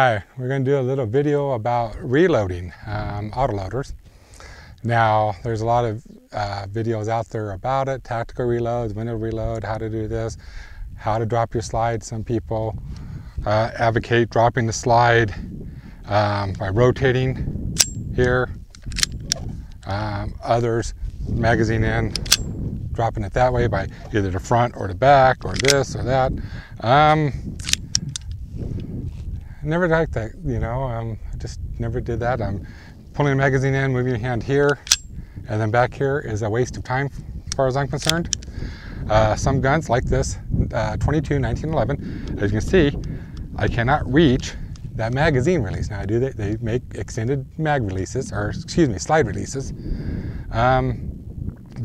Hi, we're going to do a little video about reloading autoloaders. Now, there's a lot of videos out there about it, tactical reloads, window reload, how to do this, how to drop your slide. Some people advocate dropping the slide by rotating here. Others, magazine in, dropping it that way by either the front or the back or this or that. Never liked that, I just never did that. Pulling the magazine in, moving your hand here, and then back here is a waste of time as far as I'm concerned. Some guns like this, 22 1911, as you can see, I cannot reach that magazine release. Now they make extended mag releases, or excuse me, slide releases, but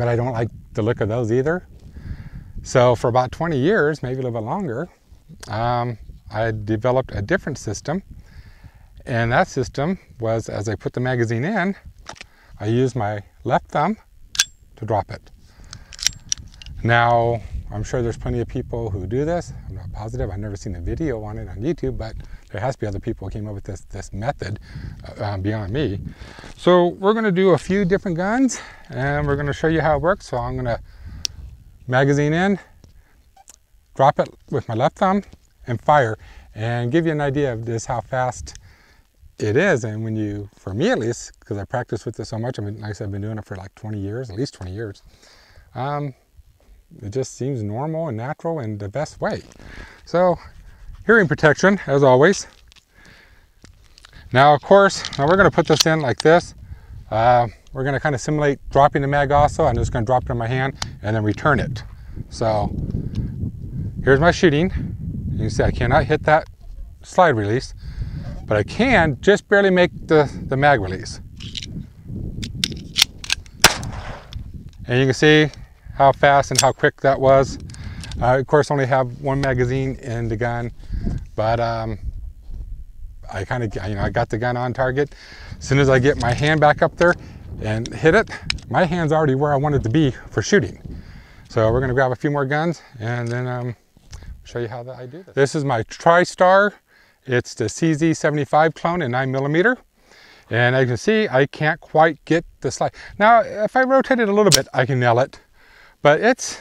I don't like the look of those either. So for about 20 years, maybe a little bit longer, I developed a different system, and that system was, as I put the magazine in, I used my left thumb to drop it. Now, I'm sure there's plenty of people who do this. I'm not positive. I've never seen a video on it on YouTube, but there has to be other people who came up with this method beyond me. So we're going to do a few different guns, and we're going to show you how it works. So I'm going to magazine in, drop it with my left thumb, and fire, and give you an idea of just how fast it is. And when you, for me at least, because I practiced with this so much, I mean, like I said, I've been doing it for like 20 years, at least 20 years. It just seems normal and natural and the best way. So, hearing protection, as always. Now, of course, we're going to put this in like this. We're going to kind of simulate dropping the mag also. I'm just going to drop it in my hand and then return it. So, here's my shooting. You can see I cannot hit that slide release, but I can just barely make the mag release. And you can see how fast and how quick that was. I, of course, only have one magazine in the gun, but I kind of, I got the gun on target. As soon as I get my hand back up there and hit it, my hand's already where I want it to be for shooting. So we're going to grab a few more guns and then show you how I do this. This is my TriStar. It's the CZ75 clone in 9mm. And as you can see, I can't quite get the slide. Now, if I rotate it a little bit, I can nail it, but it's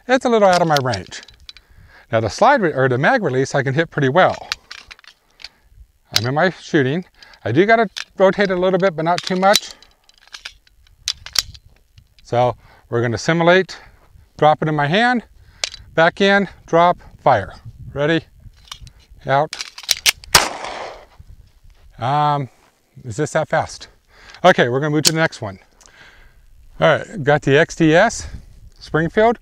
a little out of my range. Now the slide, or the mag release, I can hit pretty well. I'm in my shooting. I do gotta rotate it a little bit, but not too much. So we're gonna simulate, drop it in my hand, back in, drop, fire. Ready? Out. Is this that fast? Okay, we're gonna move to the next one. All right, got the XDS Springfield.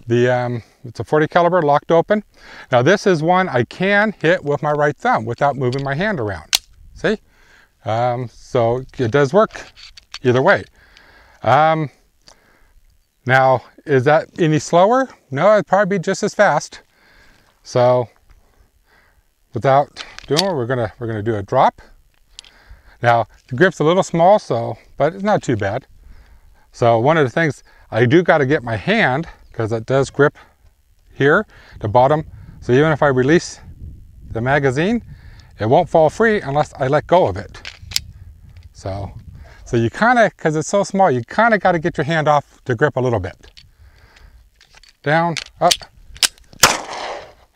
It's a 40 caliber locked open. Now this is one I can hit with my right thumb without moving my hand around. See? So it does work either way. Now, is that any slower? No, it'd probably be just as fast. So, without doing it, we're gonna do a drop. Now, the grip's a little small, but it's not too bad. So one of the things, I do got to get my hand, because it does grip here, the bottom. So even if I release the magazine, it won't fall free unless I let go of it. So you kind of, because it's so small, you kind of got to get your hand off to grip a little bit. Down, up,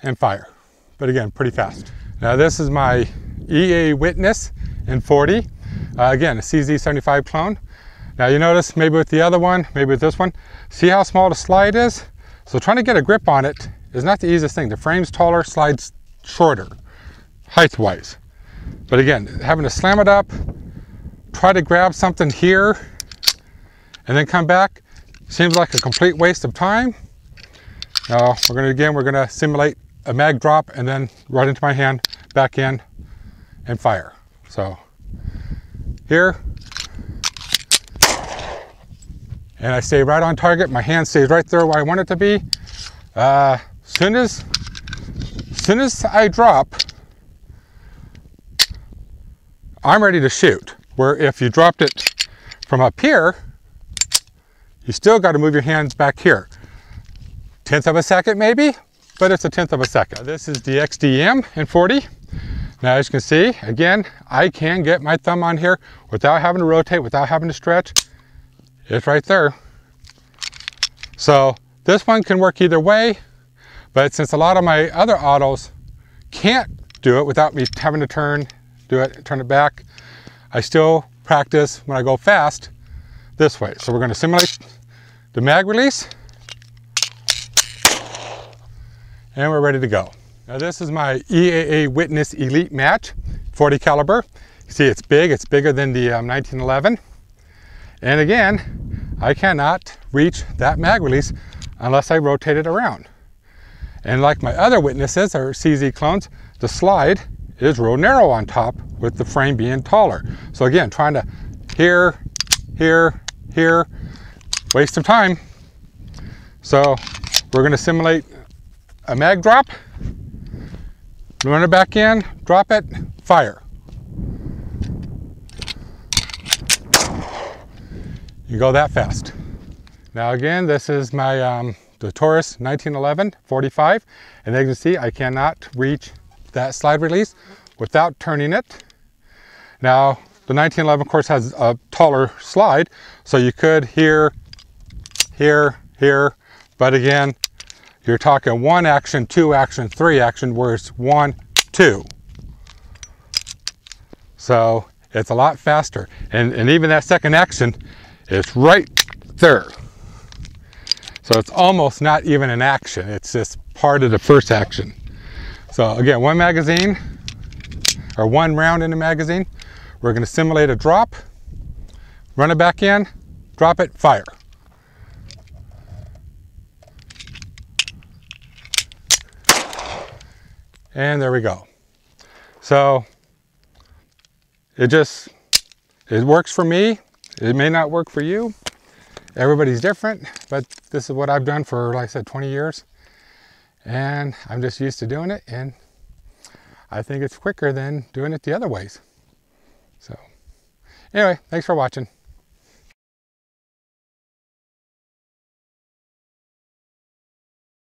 and fire. But again, pretty fast. Now this is my EA Witness in 40. Again, a CZ75 clone. Now you notice, maybe with the other one, maybe with this one, see how small the slide is? So trying to get a grip on it is not the easiest thing. The frame's taller, slide's shorter, height-wise. But again, having to slam it up, try to grab something here, and then come back, seems like a complete waste of time. Now, we're gonna simulate a mag drop and then right into my hand, back in, and fire. So, here, and I stay right on target. My hand stays right there where I want it to be. Soon as I drop, I'm ready to shoot. Where if you dropped it from up here, you still got to move your hands back here. 1/10 of a second maybe, but it's a 1/10 of a second. This is the XDM in 40. Now, as you can see, again, I can get my thumb on here without having to rotate, without having to stretch. It's right there. So this one can work either way, but since a lot of my other autos can't do it without me having to turn it back, I still practice when I go fast this way. So we're going to simulate the mag release, and we're ready to go. Now this is my EAA Witness Elite Match 40 caliber. You see it's big, it's bigger than the 1911. And again, I cannot reach that mag release unless I rotate it around. And like my other Witnesses or CZ clones, the slide is real narrow on top with the frame being taller. So again, trying to here, waste of time. So we're going to simulate a mag drop, run it back in, drop it, fire. You go that fast. Now again, this is my the Taurus 1911 45, and as you can see, I cannot reach that slide release without turning it. Now the 1911 of course has a taller slide, so you could here, but again, you're talking 1 action, 2 action, 3 action, where it's 1, 2. So it's a lot faster, and even that second action is right there. So it's almost not even an action, it's just part of the first action. So again, 1 magazine, or 1 round in the magazine. We're going to simulate a drop, run it back in, drop it, fire. And there we go. So it works for me. It may not work for you. Everybody's different, but this is what I've done for, like I said, 20 years. And I'm just used to doing it, and I think it's quicker than doing it the other ways. So anyway, thanks for watching.